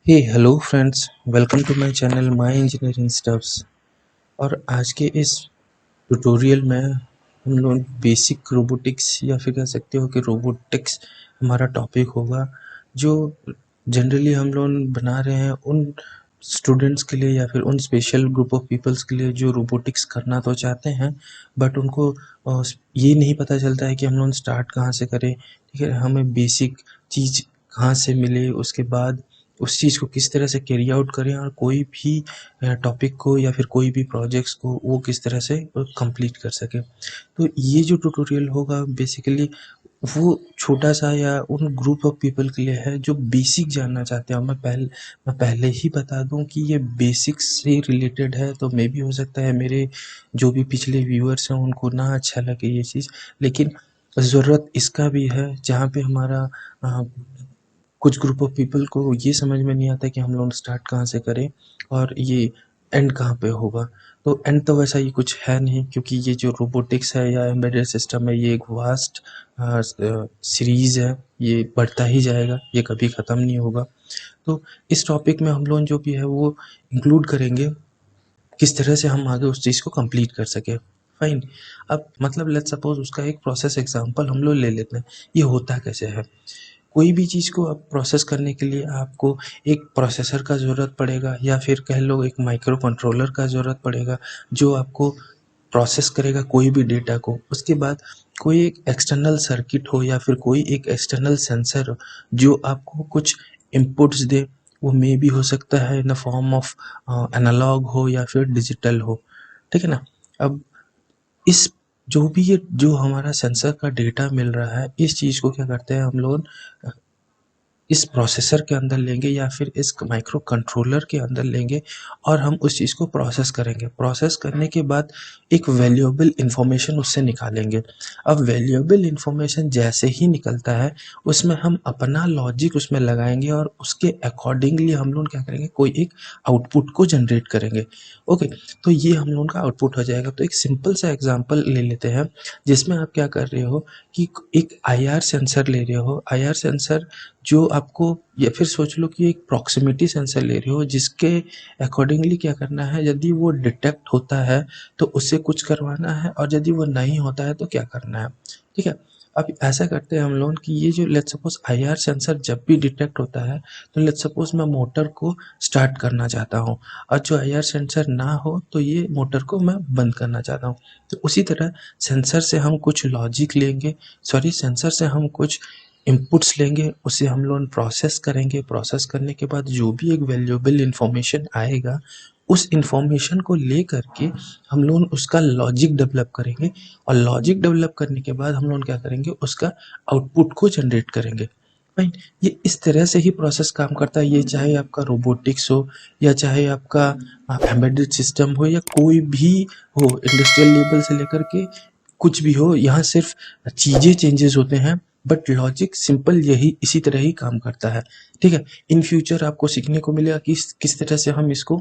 Hey hello friends, welcome to my channel my engineering stuffs. और आज के इस ट्यूटोरियल में हम लोग बेसिक रोबोटिक्स या फिर कह सकते हो कि रोबोटिक्स हमारा टॉपिक होगा, जो जनरली हम लोग बना रहे हैं उन स्टूडेंट्स के लिए या फिर उन स्पेशल ग्रुप ऑफ पीपल्स के लिए जो रोबोटिक्स करना तो चाहते हैं, बट उनको ये नहीं पता चलता है कि हम लोग स्टार्ट कहाँ से करें। ठीक है, हमें बेसिक चीज़ कहाँ से मिले, उसके बाद उस चीज़ को किस तरह से कैरी आउट करें और कोई भी टॉपिक को या फिर कोई भी प्रोजेक्ट्स को वो किस तरह से कंप्लीट कर सके। तो ये जो ट्यूटोरियल होगा बेसिकली वो छोटा सा या उन ग्रुप ऑफ पीपल के लिए है जो बेसिक जानना चाहते हैं। और मैं पहले ही बता दूं कि ये बेसिक्स से रिलेटेड है, तो मे भी हो सकता है मेरे जो भी पिछले व्यूअर्स हैं उनको ना अच्छा लगे ये चीज़, लेकिन ज़रूरत इसका भी है जहाँ पे हमारा कुछ ग्रुप ऑफ पीपल को ये समझ में नहीं आता कि हम लोग स्टार्ट कहाँ से करें और ये एंड कहाँ पे होगा। तो एंड तो वैसा ही कुछ है नहीं, क्योंकि ये जो रोबोटिक्स है या एम्बेडेड सिस्टम है ये एक वास्ट सीरीज़ है, ये बढ़ता ही जाएगा, ये कभी ख़त्म नहीं होगा। तो इस टॉपिक में हम लोग जो भी है वो इंक्लूड करेंगे किस तरह से हम आगे उस चीज़ को कंप्लीट कर सके। फाइन। अब मतलब लेट्स सपोज उसका एक प्रोसेस एग्जांपल हम लोग ले लेते हैं। ये होता कैसे है? कोई भी चीज़ को आप प्रोसेस करने के लिए आपको एक प्रोसेसर का ज़रूरत पड़ेगा या फिर कह लो एक माइक्रो कंट्रोलर का ज़रूरत पड़ेगा, जो आपको प्रोसेस करेगा कोई भी डेटा को। उसके बाद कोई एक एक्सटर्नल सर्किट हो या फिर कोई एक एक्सटर्नल सेंसर हो जो आपको कुछ इनपुट्स दे। वो मे भी हो सकता है in the form of analog हो या फिर डिजिटल हो। ठीक है ना? अब इस जो भी ये जो हमारा सेंसर का डेटा मिल रहा है, इस चीज़ को क्या करते हैं हम लोग इस प्रोसेसर के अंदर लेंगे या फिर इस माइक्रो कंट्रोलर के अंदर लेंगे और हम उस चीज़ को प्रोसेस करेंगे। प्रोसेस करने के बाद एक वैल्यूएबल इंफॉर्मेशन उससे निकालेंगे। अब वैल्यूएबल इंफॉर्मेशन जैसे ही निकलता है उसमें हम अपना लॉजिक उसमें लगाएंगे और उसके अकॉर्डिंगली हम लोग क्या करेंगे, कोई एक आउटपुट को जनरेट करेंगे। ओके, तो ये हम लोगों का आउटपुट हो जाएगा। तो एक सिंपल सा एग्जांपल ले लेते हैं जिसमें आप क्या कर रहे हो कि एक आईआर सेंसर ले रहे हो। आईआर सेंसर जो आपको, या फिर सोच लो कि एक प्रॉक्सिमिटी सेंसर ले रहे हो जिसके अकॉर्डिंगली क्या करना है, यदि वो डिटेक्ट होता है तो उससे कुछ करवाना है और यदि वो नहीं होता है तो क्या करना है। ठीक है, अब ऐसा करते हैं हम लोग कि ये जो लेट्स सपोज आईआर सेंसर जब भी डिटेक्ट होता है तो लेट्स सपोज मैं मोटर को स्टार्ट करना चाहता हूँ और जो आईआर सेंसर ना हो तो ये मोटर को मैं बंद करना चाहता हूँ। तो उसी तरह सेंसर से हम कुछ लॉजिक लेंगे, सॉरी सेंसर से हम कुछ इनपुट्स लेंगे, उसे हम लोग प्रोसेस करेंगे। प्रोसेस करने के बाद जो भी एक वैल्यूएबल इंफॉर्मेशन आएगा उस इंफॉर्मेशन को ले करके हम लोग उसका लॉजिक डेवलप करेंगे और लॉजिक डेवलप करने के बाद हम लोग क्या करेंगे, उसका आउटपुट को जनरेट करेंगे। राइट, ये इस तरह से ही प्रोसेस काम करता है। ये चाहे आपका रोबोटिक्स हो या चाहे आपका एम्बेडेड सिस्टम हो या कोई भी हो, इंडस्ट्रियल लेवल से लेकर के कुछ भी हो, यहाँ सिर्फ चीज़ें चेंजेस होते हैं बट लॉजिक सिंपल यही इसी तरह ही काम करता है। ठीक है, इन फ्यूचर आपको सीखने को मिलेगा कि किस तरह से हम इसको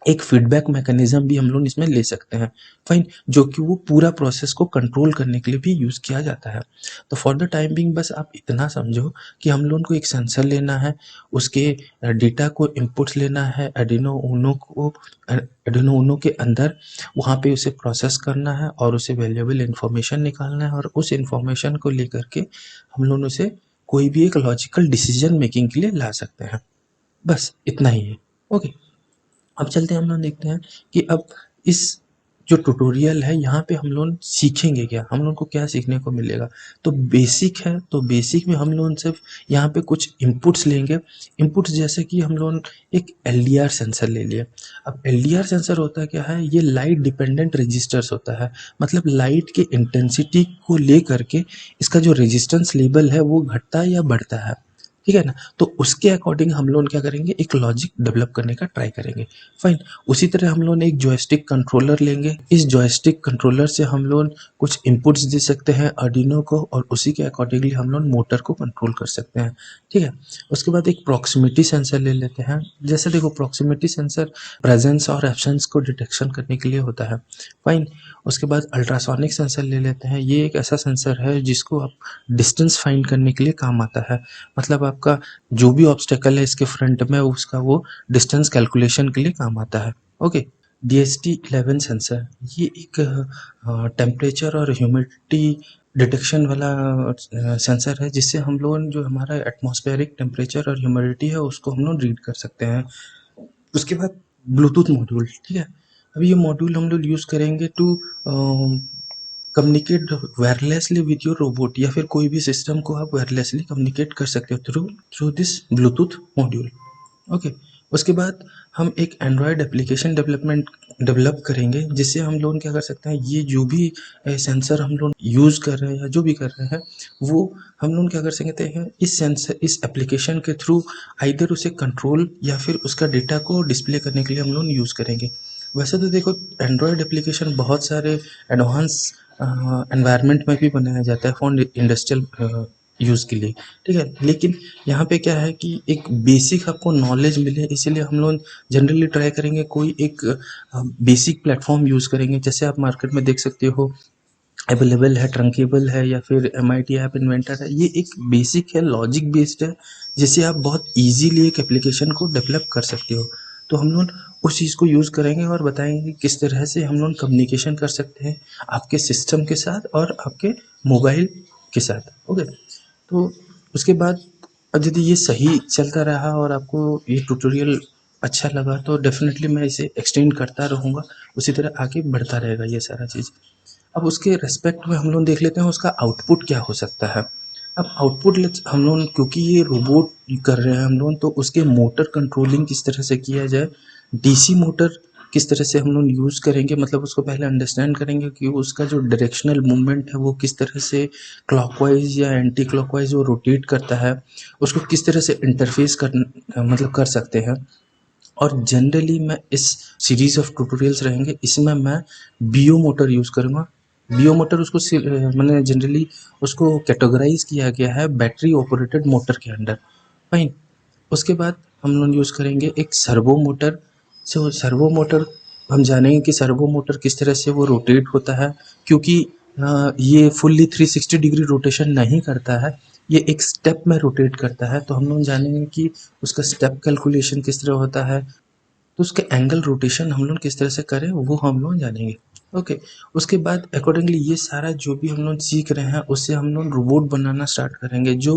एक फीडबैक मैकेनिज्म भी हम लोग इसमें ले सकते हैं। फाइन, जो कि वो पूरा प्रोसेस को कंट्रोल करने के लिए भी यूज़ किया जाता है। तो फॉर द टाइम बिंग बस आप इतना समझो कि हम लोगों को एक सेंसर लेना है, उसके डेटा को इनपुट्स लेना है आर्डिनो ऊनो के अंदर, वहाँ पे उसे प्रोसेस करना है और उसे वैल्यूएबल इंफॉर्मेशन निकालना है और उस इंफॉर्मेशन को लेकर के हम लोग उसे कोई भी एक लॉजिकल डिसीजन मेकिंग के लिए ला सकते हैं। बस इतना ही है। ओके, अब चलते हैं हम लोग देखते हैं कि अब इस जो ट्यूटोरियल है यहाँ पे हम लोग सीखेंगे क्या, हम लोग को क्या सीखने को मिलेगा। तो बेसिक है, तो बेसिक में हम लोग सिर्फ यहाँ पे कुछ इनपुट्स लेंगे। इनपुट्स जैसे कि हम लोग एक एलडीआर सेंसर ले लिए। अब एलडीआर सेंसर होता क्या है, ये लाइट डिपेंडेंट रजिस्टर्स होता है। मतलब लाइट के इंटेंसिटी को ले करके इसका जो रेजिस्टेंस लेवल है वो घटता है या बढ़ता है। ठीक है ना? तो उसके अकॉर्डिंग हम लोग क्या करेंगे, एक लॉजिक डेवलप करने का ट्राई करेंगे। फाइन, उसी तरह हम लोग एक जॉयस्टिक कंट्रोलर लेंगे। इस जॉयस्टिक कंट्रोलर से हम लोग कुछ इनपुट्स दे सकते हैं आर्डिनो को और उसी के अकॉर्डिंगली हम लोग मोटर को कंट्रोल कर सकते हैं। ठीक है, उसके बाद एक प्रॉक्सिमिटी सेंसर ले लेते हैं। जैसे देखो, प्रॉक्सिमिटी सेंसर प्रेजेंस और एब्सेंस को डिटेक्शन करने के लिए होता है। फाइन, उसके बाद अल्ट्रासोनिक सेंसर ले लेते हैं। ये एक ऐसा सेंसर है जिसको आप डिस्टेंस फाइंड करने के लिए काम आता है। मतलब आप आपका जो भी ऑब्स्टेकल है इसके फ्रंट में उसका वो डिस्टेंस कैलकुलेशन के लिए काम आता है। ओके, DST-11 सेंसर ये एक टेम्परेचर और ह्यूमिडिटी डिटेक्शन वाला सेंसर है, जिससे हम लोग जो हमारा एटमॉस्फेरिक टेम्परेचर और ह्यूमिडिटी है उसको हम लोग रीड कर सकते हैं। उसके बाद ब्लूटूथ मॉड्यूल, ठीक है। अभी ये मॉड्यूल हम लोग यूज़ करेंगे to communicate wirelessly with your robot, या फिर कोई भी सिस्टम को आप वायरलेसली कम्युनिकेट कर सकते हो through through this Bluetooth module. Okay, उसके बाद हम एक एंड्रॉयड एप्लीकेशन डेवलप करेंगे, जिससे हम लोग क्या कर सकते हैं, ये जो भी सेंसर हम लोग यूज़ कर रहे हैं या जो भी कर रहे हैं वो हम लोग क्या कर सकते हैं, इस सेंसर इस एप्लीकेशन के थ्रू आइदर उसे कंट्रोल या फिर उसका डेटा को डिस्प्ले करने के लिए हम लोग यूज़ करेंगे। वैसे तो देखो, एंड्रॉयड एप्लीकेशन बहुत सारे एडवांस एनवायरनमेंट में भी बनाया जाता है फॉर इंडस्ट्रियल यूज़ के लिए, ठीक है। लेकिन यहाँ पे क्या है कि एक बेसिक आपको नॉलेज मिले, इसीलिए हम लोग जनरली ट्राई करेंगे कोई एक बेसिक प्लेटफॉर्म यूज़ करेंगे। जैसे आप मार्केट में देख सकते हो अवेलेबल है, ट्रंकेबल है, या फिर MIT ऐप इन्वेंटर है। ये एक बेसिक है, लॉजिक बेस्ड है, जिससे आप बहुत ईजीली एक एप्लीकेशन को डेवलप कर सकते हो। तो हम लोग उस चीज़ को यूज़ करेंगे और बताएंगे कि किस तरह से हम लोग कम्युनिकेशन कर सकते हैं आपके सिस्टम के साथ और आपके मोबाइल के साथ। ओके, तो उसके बाद अब यदि ये सही चलता रहा और आपको ये ट्यूटोरियल अच्छा लगा तो डेफिनेटली मैं इसे एक्सटेंड करता रहूँगा, उसी तरह आगे बढ़ता रहेगा ये सारा चीज़। अब उसके रेस्पेक्ट में हम लोग देख लेते हैं उसका आउटपुट क्या हो सकता है। अब आउटपुट हम लोग, क्योंकि ये रोबोट कर रहे हैं हम लोग, तो उसके मोटर कंट्रोलिंग किस तरह से किया जाए, डीसी मोटर किस तरह से हम लोग यूज़ करेंगे, मतलब उसको पहले अंडरस्टैंड करेंगे कि उसका जो डायरेक्शनल मूवमेंट है वो किस तरह से क्लॉकवाइज या एंटी क्लॉकवाइज वो रोटेट करता है, उसको किस तरह से इंटरफेस मतलब कर सकते हैं। और जनरली मैं इस सीरीज ऑफ ट्यूटोरियल्स रहेंगे, इसमें मैं बीओ मोटर यूज़ करूँगा। बीओ मोटर उसको मैंने जनरली उसको कैटेगराइज किया गया है बैटरी ऑपरेटेड मोटर के अंडर। फाइन, उसके बाद हम लोग यूज़ करेंगे एक सर्वो मोटर। सो सर्वो मोटर हम जानेंगे कि सर्वो मोटर किस तरह से वो रोटेट होता है, क्योंकि ये फुल्ली 360 डिग्री रोटेशन नहीं करता है, ये एक स्टेप में रोटेट करता है। तो हम लोग जानेंगे कि उसका स्टेप कैलकुलेशन किस तरह होता है, तो उसके एंगल रोटेशन हम लोग किस तरह से करें वो हम लोग जानेंगे। ओके, उसके बाद अकॉर्डिंगली ये सारा जो भी हम लोग सीख रहे हैं उससे हम लोग रोबोट बनाना स्टार्ट करेंगे। जो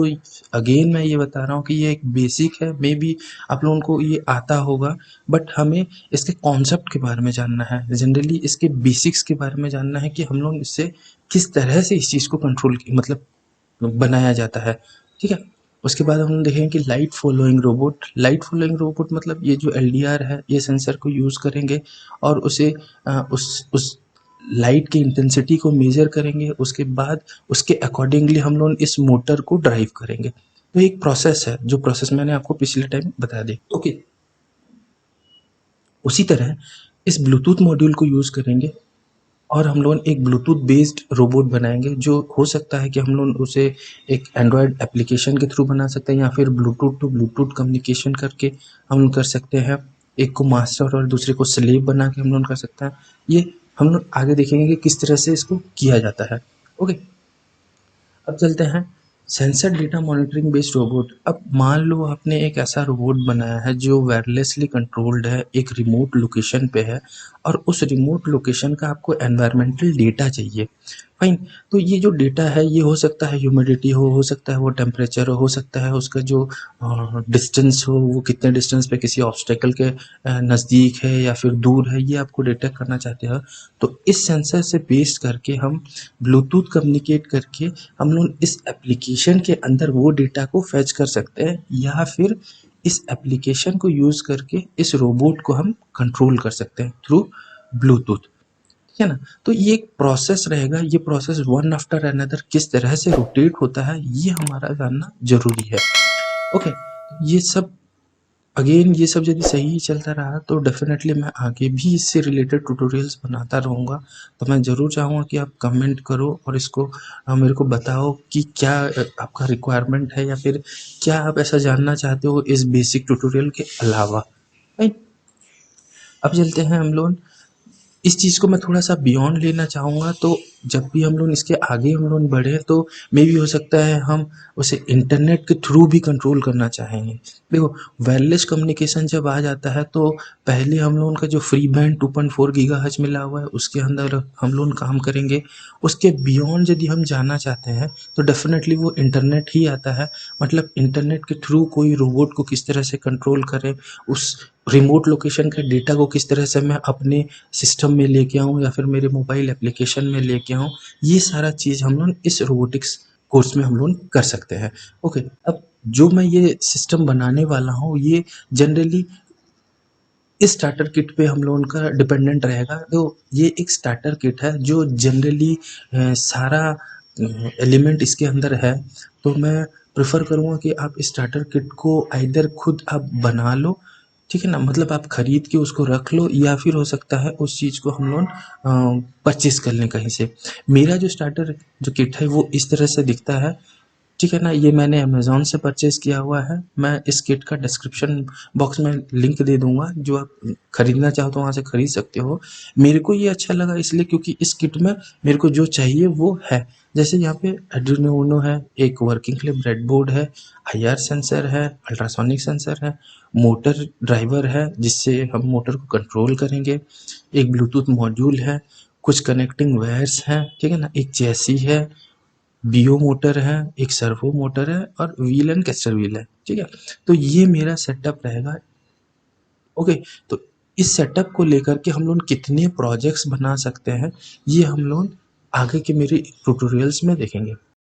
अगेन मैं ये बता रहा हूँ कि ये एक बेसिक है, मे बी आप लोगों को ये आता होगा, बट हमें इसके कॉन्सेप्ट के बारे में जानना है, जनरली इसके बेसिक्स के बारे में जानना है कि हम लोग इससे किस तरह से इस चीज़ को कंट्रोल मतलब बनाया जाता है, ठीक है। उसके बाद हम देखेंगे कि light following robot. Light following robot मतलब ये जो LDR है, ये सेंसर को यूज़ करेंगे और उसे उस लाइट की इंटेंसिटी को मेजर करेंगे, उसके बाद उसके अकॉर्डिंगली हम लोग इस मोटर को ड्राइव करेंगे। तो एक प्रोसेस है, जो प्रोसेस मैंने आपको पिछले टाइम बता दी। ओके, उसी तरह इस ब्लूटूथ मॉड्यूल को यूज़ करेंगे और हम लोग एक ब्लूटूथ बेस्ड रोबोट बनाएंगे, जो हो सकता है कि हम लोग उसे एक एंड्रॉयड एप्लीकेशन के थ्रू बना सकते हैं, या फिर ब्लूटूथ टू ब्लूटूथ कम्युनिकेशन करके हम लोग कर सकते हैं। एक को मास्टर और दूसरे को स्लेव बना के हम लोग कर सकते हैं। ये हम लोग आगे देखेंगे कि किस तरह से इसको किया जाता है। ओके, अब चलते हैं sensor data monitoring based robot. अब मान लो आपने एक ऐसा रोबोट बनाया है जो वायरलेसली कंट्रोल्ड है, एक रिमोट लोकेशन पे है, और उस रिमोट लोकेशन का आपको एनवायरमेंटल डेटा चाहिए। फाइन, तो ये जो डेटा है ये हो सकता है ह्यूमिडिटी हो सकता है वो टेम्परेचर हो सकता है उसका जो डिस्टेंस हो, वो कितने डिस्टेंस पे किसी ऑब्स्टेकल के नज़दीक है या फिर दूर है, ये आपको डिटेक्ट करना चाहते हैं। तो इस सेंसर से बेस करके हम ब्लूटूथ कम्युनिकेट करके हम लोग इस एप्लीकेशन के अंदर वो डेटा को फैच कर सकते हैं, या फिर इस एप्लीकेशन को यूज़ करके इस रोबोट को हम कंट्रोल कर सकते हैं थ्रू ब्लूटूथ, ठीक है ना। तो ये एक प्रोसेस रहेगा, ये प्रोसेस वन आफ्टर अनदर किस तरह से रोटेट होता है ये हमारा जानना जरूरी है। ओके, ये सब अगेन ये सब यदि सही चलता रहा तो डेफिनेटली मैं आगे भी इससे रिलेटेड ट्यूटोरियल्स बनाता रहूँगा। तो मैं ज़रूर चाहूँगा कि आप कमेंट करो और इसको मेरे को बताओ कि क्या आपका रिक्वायरमेंट है, या फिर क्या आप ऐसा जानना चाहते हो इस बेसिक ट्यूटोरियल के अलावा। राइट, अब चलते हैं हम लोग इस चीज़ को मैं थोड़ा सा बियॉन्ड लेना चाहूँगा। तो जब भी हम लोग इसके आगे हम लोग बढ़े तो मे भी हो सकता है हम उसे इंटरनेट के थ्रू भी कंट्रोल करना चाहेंगे। देखो, वायरलेस कम्युनिकेशन जब आ जाता है तो पहले हम लोगों का जो फ्री बैंड 2.4 गीगाहर्ट्ज मिला हुआ है उसके अंदर हम लोग काम करेंगे। उसके बियॉन्ड यदि हम जाना चाहते हैं तो डेफिनेटली वो इंटरनेट ही आता है। मतलब इंटरनेट के थ्रू कोई रोबोट को किस तरह से कंट्रोल करें, उस रिमोट लोकेशन के डेटा को किस तरह से मैं अपने सिस्टम में लेके आऊँ या फिर मेरे मोबाइल एप्लीकेशन में लेके आऊँ, ये सारा चीज़ हम लोग इस रोबोटिक्स कोर्स में हम लोग कर सकते हैं। ओके, अब जो मैं ये सिस्टम बनाने वाला हूँ ये जनरली इस स्टार्टर किट पे हम लोगों का डिपेंडेंट रहेगा। तो ये एक स्टार्टर किट है जो जनरली सारा एलिमेंट इसके अंदर है। तो मैं प्रेफर करूँगा कि आप स्टार्टर किट को आइदर खुद आप बना लो, ठीक है ना, मतलब आप खरीद के उसको रख लो या फिर हो सकता है उस चीज़ को हम लोग परचेज कर लें कहीं से। मेरा जो स्टार्टर जो किट है वो इस तरह से दिखता है, ठीक है ना। ये मैंने अमेज़न से परचेज़ किया हुआ है। मैं इस किट का डिस्क्रिप्शन बॉक्स में लिंक दे दूँगा, जो आप खरीदना चाहो तो वहाँ से खरीद सकते हो। मेरे को ये अच्छा लगा इसलिए क्योंकि इस किट में मेरे को जो चाहिए वो है। जैसे यहाँ पे आर्डुइनो यूनो है, एक वर्किंग के लिए ब्रेडबोर्ड है, आईआर सेंसर है, अल्ट्रासोनिक सेंसर है, मोटर ड्राइवर है जिससे हम मोटर को कंट्रोल करेंगे, एक ब्लूटूथ मॉड्यूल है, कुछ कनेक्टिंग वायर्स हैं, ठीक है ना, एक चेसी है, बीओ मोटर है, एक सर्वो मोटर है और व्हील एंड कैस्टर व्हील है, ठीक है। तो ये मेरा सेटअप रहेगा। ओके, तो इस सेटअप को लेकर के हम लोग कितने प्रोजेक्ट्स बना सकते हैं ये हम लोग आगे के मेरे ट्यूटोरियल्स में देखेंगे।